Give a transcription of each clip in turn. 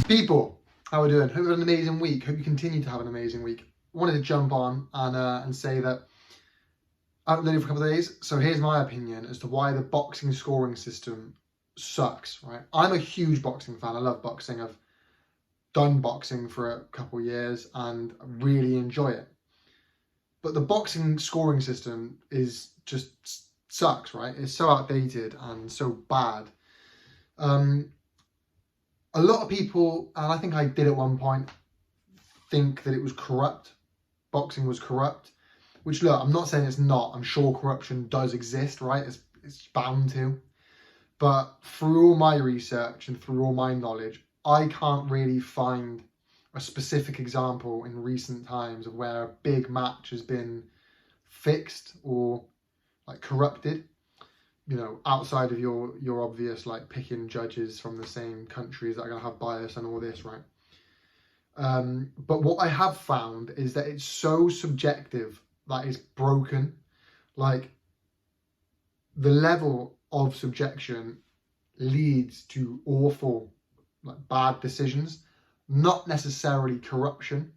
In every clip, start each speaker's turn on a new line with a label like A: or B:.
A: People, how are we doing? Hope you had an amazing week. Hope you continue to have an amazing week. Wanted to jump on and say that I haven't done it for a couple of days. So here's my opinion as to why the boxing scoring system sucks, right? I'm a huge boxing fan. I love boxing. I've done boxing for a couple of years and really enjoy it. But the boxing scoring system is just sucks, right? It's so outdated and so bad. A lot of people, and I think I did at one point, think that it was corrupt. Boxing was corrupt, which, look, I'm not saying it's not. I'm sure corruption does exist, right? It's bound to. But through all my research and through all my knowledge, I can't really find a specific example in recent times of where a big match has been fixed or like corrupted. You know, outside of your obvious like picking judges from the same countries that are going to have bias and all this, right? But what I have found is that it's so subjective that it's broken. Like, the level of subjection leads to awful, like, bad decisions, not necessarily corruption.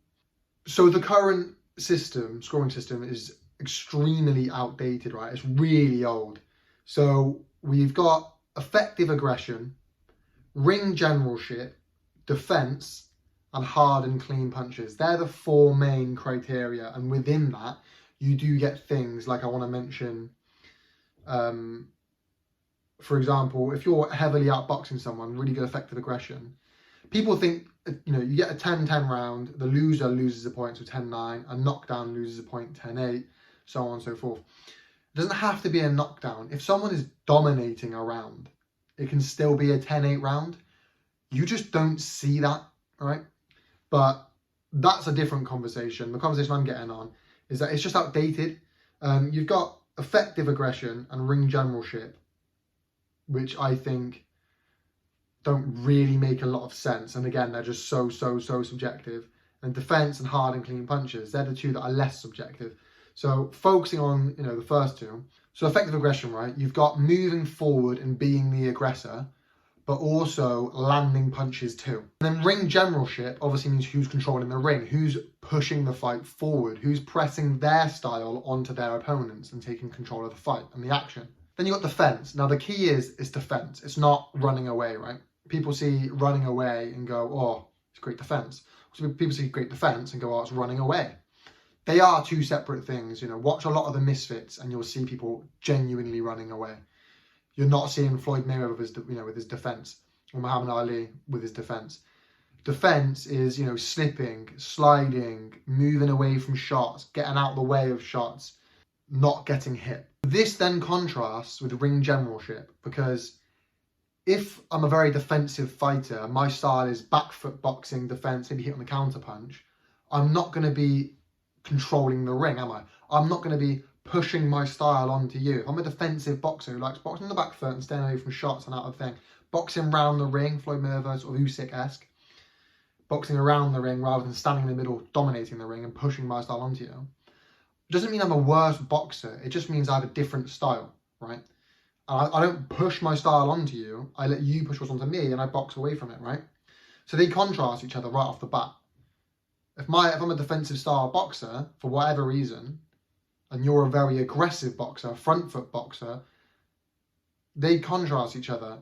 A: So the current scoring system, is extremely outdated, right? It's really old. So we've got effective aggression, ring generalship, defense, and hard and clean punches. They're the four main criteria. And within that, you do get things like I want to mention, for example, if you're heavily outboxing someone, really good effective aggression, people think, you know, you get a 10-10 round, the loser loses a point, so 10-9, a knockdown loses a point, 10-8, so on and so forth. It doesn't have to be a knockdown. If someone is dominating a round, it can still be a 10-8 round. You just don't see that, right? But that's a different conversation. The conversation I'm getting on is that it's just outdated. You've got effective aggression and ring generalship, which I think don't really make a lot of sense. And again, they're just so subjective. And defense and hard and clean punches, they're the two that are less subjective. So focusing on, you know, the first two. So effective aggression, right? You've got moving forward and being the aggressor, but also landing punches too. And then ring generalship obviously means who's controlling the ring, who's pushing the fight forward, who's pressing their style onto their opponents and taking control of the fight and the action. Then you've got defense. Now the key is defense. It's not running away, right? People see running away and go, oh, it's great defense. So people see great defense and go, oh, it's running away. They are two separate things. You know, watch a lot of the Misfits and you'll see people genuinely running away. You're not seeing Floyd Mayweather with his defense, or Muhammad Ali with his defense. Defense is, you know, slipping, sliding, moving away from shots, getting out the way of shots, not getting hit. This then contrasts with ring generalship, because if I'm a very defensive fighter, my style is back foot boxing, defense, maybe hit on the counter punch, I'm not going to be controlling the ring, am I? I'm not going to be pushing my style onto you. If I'm a defensive boxer who likes boxing on the back foot and staying away from shots and out of the thing, boxing round the ring, Floyd Mayweather, sort of Usyk-esque, boxing around the ring rather than standing in the middle, dominating the ring and pushing my style onto you, it doesn't mean I'm a worse boxer. It just means I have a different style, right? I don't push my style onto you. I let you push what's onto me and I box away from it, right? So they contrast each other right off the bat. If I'm a defensive style boxer, for whatever reason, and you're a very aggressive boxer, front foot boxer, they contrast each other.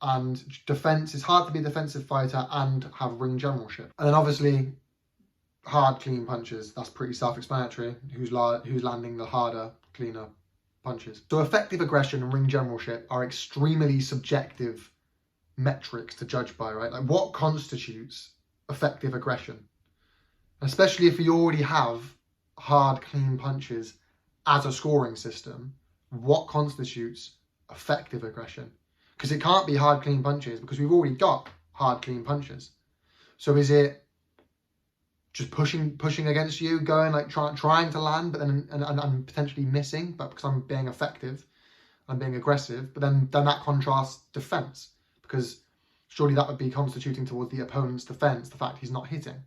A: And defense, it's hard to be a defensive fighter and have ring generalship. And then obviously, hard, clean punches, that's pretty self-explanatory. Who's landing the harder, cleaner punches. So effective aggression and ring generalship are extremely subjective metrics to judge by, right? Like, what constitutes effective aggression? Especially if you already have hard, clean punches as a scoring system, what constitutes effective aggression? Because it can't be hard, clean punches because we've already got hard, clean punches. So is it just pushing against you, going like trying to land, but then and potentially missing, but because I'm being effective, I'm being aggressive, but then that contrasts defense, because surely that would be constituting towards the opponent's defense, the fact he's not hitting.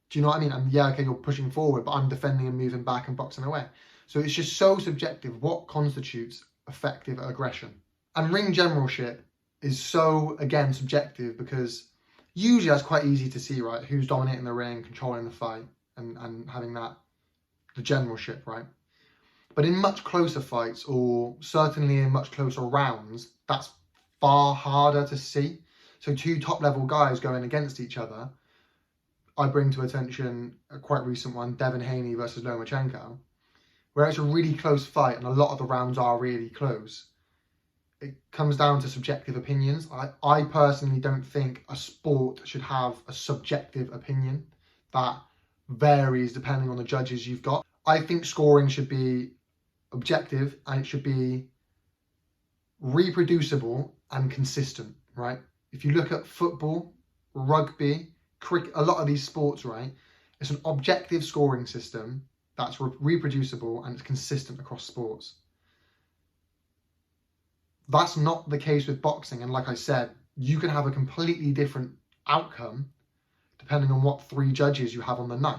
A: Do you know what I mean? And yeah, okay, you're pushing forward, but I'm defending and moving back and boxing away. So it's just so subjective what constitutes effective aggression. And ring generalship is so, again, subjective, because Usually that's quite easy to see, right? Who's dominating the ring, controlling the fight, and having that, the generalship, right? But in much closer fights, or certainly in much closer rounds, that's far harder to see. So two top level guys going against each other, I bring to attention a quite recent one, Devin Haney versus Lomachenko, where it's a really close fight and a lot of the rounds are really close. It comes down to subjective opinions. I personally don't think a sport should have a subjective opinion that varies depending on the judges you've got. I think scoring should be objective and it should be reproducible and consistent, right? If you look at football, rugby, cricket, a lot of these sports, right, it's an objective scoring system that's reproducible and it's consistent across sports. That's not the case with boxing, and like I said, you can have a completely different outcome depending on what three judges you have on the night.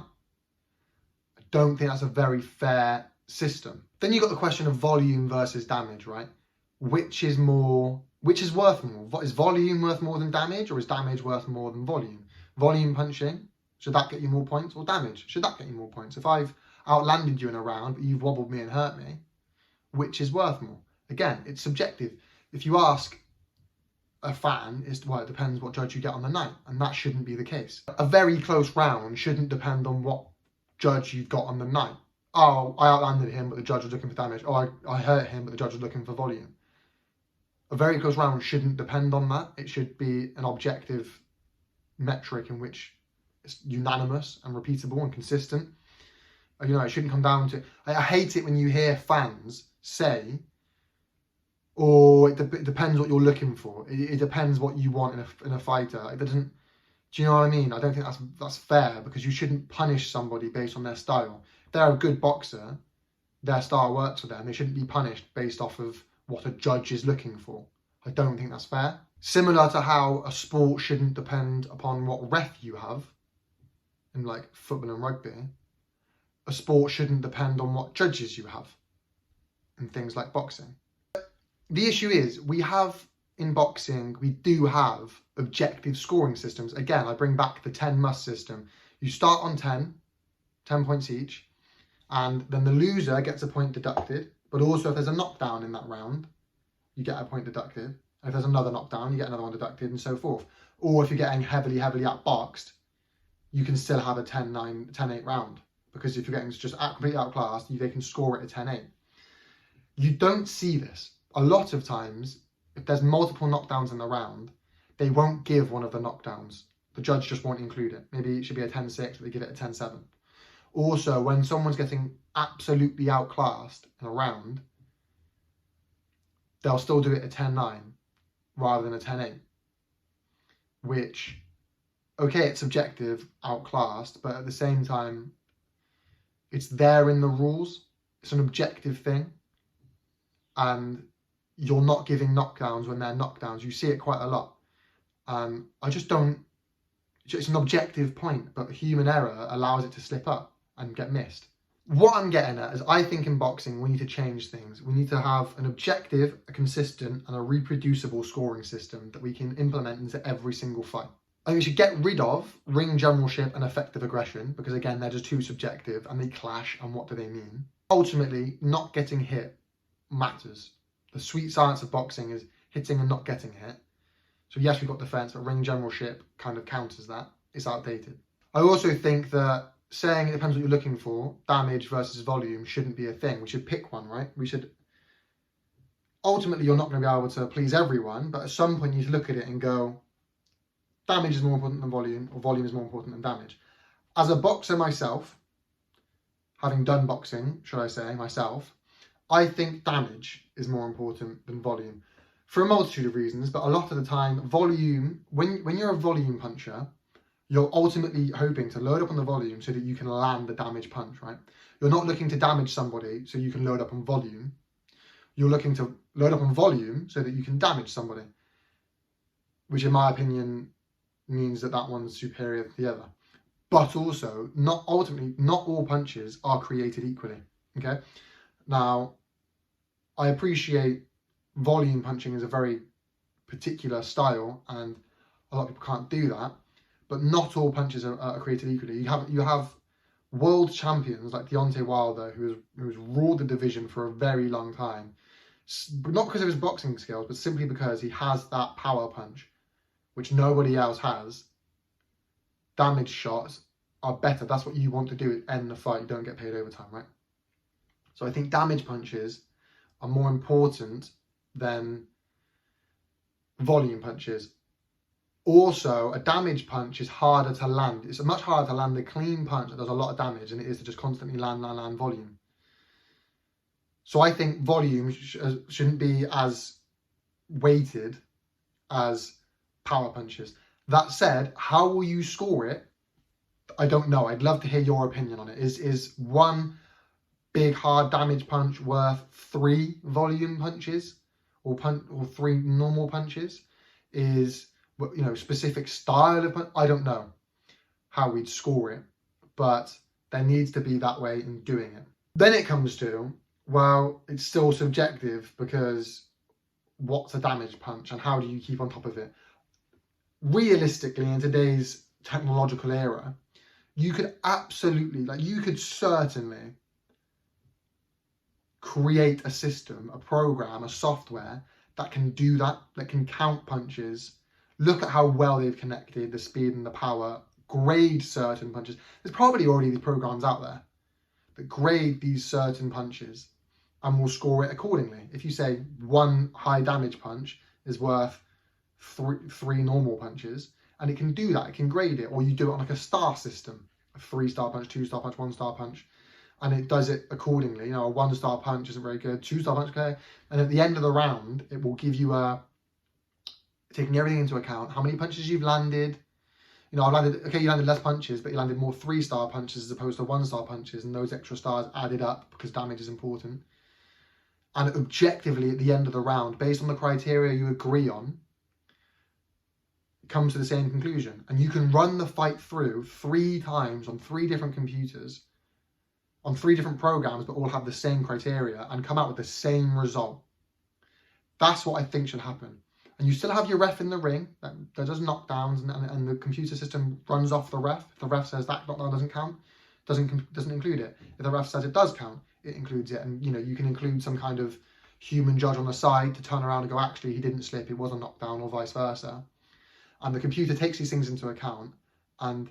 A: I don't think that's a very fair system. Then you've got the question of volume versus damage, right? Which is worth more? Is volume worth more than damage, or is damage worth more than volume? Volume punching, should that get you more points? Or damage, should that get you more points? If I've outlanded you in a round, but you've wobbled me and hurt me, which is worth more? Again, it's subjective. If you ask a fan, it depends what judge you get on the night, and that shouldn't be the case. A very close round shouldn't depend on what judge you've got on the night. Oh, I outlanded him, but the judge was looking for damage. Oh, I hurt him, but the judge was looking for volume. A very close round shouldn't depend on that. It should be an objective metric in which it's unanimous and repeatable and consistent. You know, it shouldn't come down to... I hate it when you hear fans say, or it depends what you're looking for. It depends what you want in a fighter. It doesn't... Do you know what I mean? I don't think that's fair, because you shouldn't punish somebody based on their style. If they're a good boxer, their style works for them. They shouldn't be punished based off of what a judge is looking for. I don't think that's fair. Similar to how a sport shouldn't depend upon what ref you have, in like football and rugby, a sport shouldn't depend on what judges you have in things like boxing. The issue is, in boxing, we do have objective scoring systems. Again, I bring back the 10 must system. You start on 10 points each, and then the loser gets a point deducted, but also if there's a knockdown in that round, you get a point deducted. And if there's another knockdown, you get another one deducted, and so forth. Or if you're getting heavily outboxed, you can still have a 10-9, 10-8 round, because if you're getting just completely outclassed, they can score it a 10-8. You don't see this. A lot of times, if there's multiple knockdowns in the round, they won't give one of the knockdowns. The judge just won't include it. Maybe it should be a 10-6, but they give it a 10-7. Also, when someone's getting absolutely outclassed in a round, they'll still do it a 10-9 rather than a 10-8. Which, okay, it's subjective, outclassed, but at the same time, it's there in the rules. It's an objective thing. And you're not giving knockdowns when they're knockdowns. You see it quite a lot. I just don't... It's an objective point, but human error allows it to slip up and get missed. What I'm getting at is, I think in boxing we need to change things. We need to have an objective, a consistent, and a reproducible scoring system that we can implement into every single fight. And we should get rid of ring generalship and effective aggression, because again, they're just too subjective and they clash, and what do they mean? Ultimately, not getting hit matters. The sweet science of boxing is hitting and not getting hit. So yes, we've got defense, but ring generalship kind of counters that. It's outdated. I also think that saying it depends what you're looking for, damage versus volume, shouldn't be a thing. We should pick one, right? Ultimately, you're not going to be able to please everyone, but at some point you need to look at it and go, damage is more important than volume, or volume is more important than damage. As a boxer myself, having done boxing, should I say, myself, I think damage is more important than volume, for a multitude of reasons, but a lot of the time, volume, when you're a volume puncher, you're ultimately hoping to load up on the volume so that you can land the damage punch, right? You're not looking to damage somebody so you can load up on volume. You're looking to load up on volume so that you can damage somebody, which in my opinion means that one's superior to the other. But also, not all punches are created equally, okay? Now, I appreciate volume punching is a very particular style, and a lot of people can't do that. but not all punches are created equally. You have world champions like Deontay Wilder, who has ruled the division for a very long time, not because of his boxing skills, but simply because he has that power punch, which nobody else has. Damage shots are better. That's what you want to do, end the fight. You don't get paid overtime, right? So I think damage punches are more important than volume punches. Also, a damage punch is harder to land. It's much harder to land a clean punch that does a lot of damage than it is to just constantly land volume. So I think volume shouldn't be as weighted as power punches. That said, how will you score it? I don't know. I'd love to hear your opinion on it. Is one big hard damage punch worth 3 volume punches, or 3 normal punches? Is, you know, specific style of punch? I don't know how we'd score it, but there needs to be that way in doing it. Then it comes to, well, it's still subjective, because what's a damage punch and how do you keep on top of it? Realistically, in today's technological era, you could absolutely, you could certainly create a system, a program, a software that can do that, that can count punches, look at how well they've connected, the speed and the power, grade certain punches. There's probably already these programs out there that grade these certain punches and will score it accordingly. If you say one high damage punch is worth three normal punches, and it can do that, it can grade it, or you do it on like a star system, a 3-star punch, 2-star punch, 1-star punch, and it does it accordingly. You know, a 1-star punch isn't very good, 2-star punch, okay, and at the end of the round, it will give you taking everything into account, how many punches you've landed. You know, you landed less punches, but you landed more 3-star punches as opposed to 1-star punches, and those extra stars added up because damage is important. And objectively, at the end of the round, based on the criteria you agree on, comes to the same conclusion. And you can run the fight through 3 times on 3 different computers, on 3 different programs, but all have the same criteria and come out with the same result. That's what I think should happen. And you still have your ref in the ring that does knockdowns, and the computer system runs off the ref. If the ref says that knockdown doesn't count, doesn't include it. If the ref says it does count, it includes it. And you know, you can include some kind of human judge on the side to turn around and go, actually, he didn't slip, it was a knockdown, or vice versa. And the computer takes these things into account and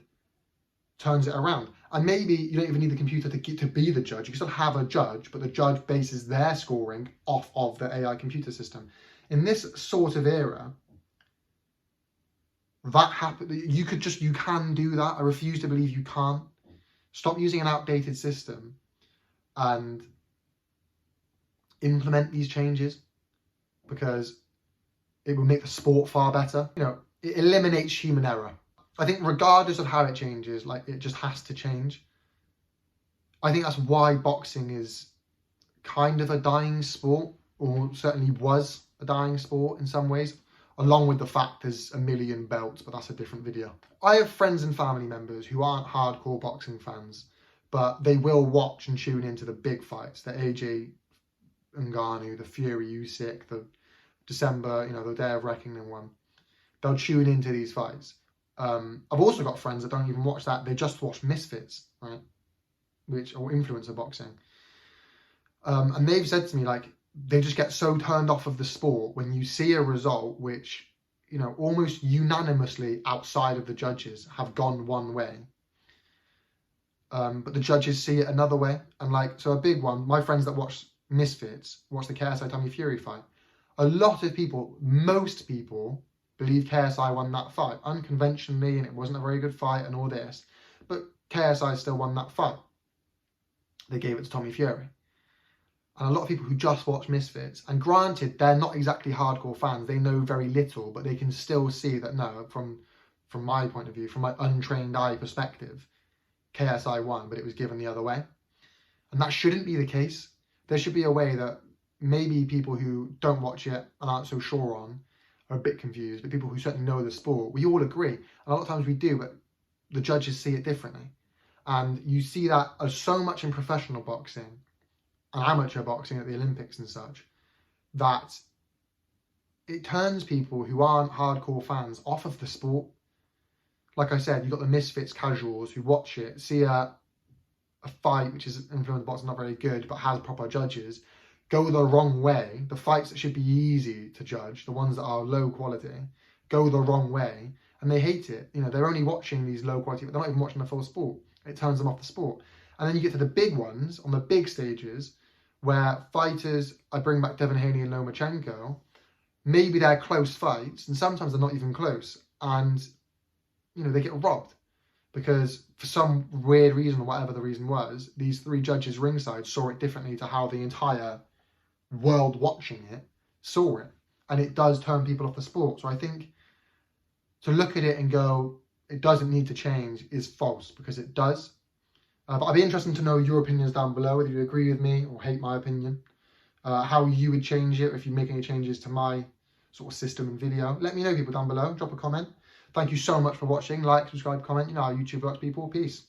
A: turns it around. And maybe you don't even need the computer to be the judge. You can still have a judge, but the judge bases their scoring off of the AI computer system. In this sort of era, that you can do that. I refuse to believe you can't. Stop using an outdated system and implement these changes, because it will make the sport far better. You know, it eliminates human error. I think regardless of how it changes, it just has to change. I think that's why boxing is kind of a dying sport, or certainly was a dying sport in some ways, along with the fact there's a million belts, but that's a different video. I have friends and family members who aren't hardcore boxing fans, but they will watch and tune into the big fights, the AJ Ngannou, the Fury Usyk, the December, the Day of Reckoning one. They'll tune into these fights. I've also got friends that don't even watch that. They just watch Misfits, right? Or influencer boxing. And they've said to me, they just get so turned off of the sport when you see a result which, almost unanimously outside of the judges have gone one way. But the judges see it another way. And so a big one, my friends that watch Misfits, watch the KSI Tommy Fury fight. A lot of people, most people, believe KSI won that fight unconventionally, and it wasn't a very good fight and all this. But KSI still won that fight. They gave it to Tommy Fury. And a lot of people who just watch Misfits, and granted, they're not exactly hardcore fans, they know very little, but they can still see that, no, from my point of view, from my untrained eye perspective, KSI won, but it was given the other way. And that shouldn't be the case. There should be a way that maybe people who don't watch it and aren't so sure on are a bit confused, but people who certainly know the sport, we all agree. And a lot of times we do, but the judges see it differently. And you see that so much in professional boxing and amateur boxing at the Olympics and such, that it turns people who aren't hardcore fans off of the sport. like I said, you've got the misfits casuals who watch it, see a fight which is influenced boxing, not very good, but has proper judges, go the wrong way. The fights that should be easy to judge, the ones that are low quality, go the wrong way, and they hate it. You know, they're only watching these low quality, but they're not even watching the full sport. It turns them off the sport. And then you get to the big ones, on the big stages, where fighters, I bring back Devin Haney and Lomachenko, maybe they're close fights, and sometimes they're not even close, and you know, they get robbed because for some weird reason, or whatever the reason was, these three judges ringside saw it differently to how the entire world watching it saw it, and it does turn people off the sport. So I think to look at it and go, it doesn't need to change, is false, because it does. But I'd be interested to know your opinions down below, whether you agree with me or hate my opinion, how you would change it, if you make any changes to my sort of system and video. Let me know, people, down below. Drop a comment. Thank you so much for watching. Like, subscribe, comment. You know how YouTube works, people. Peace.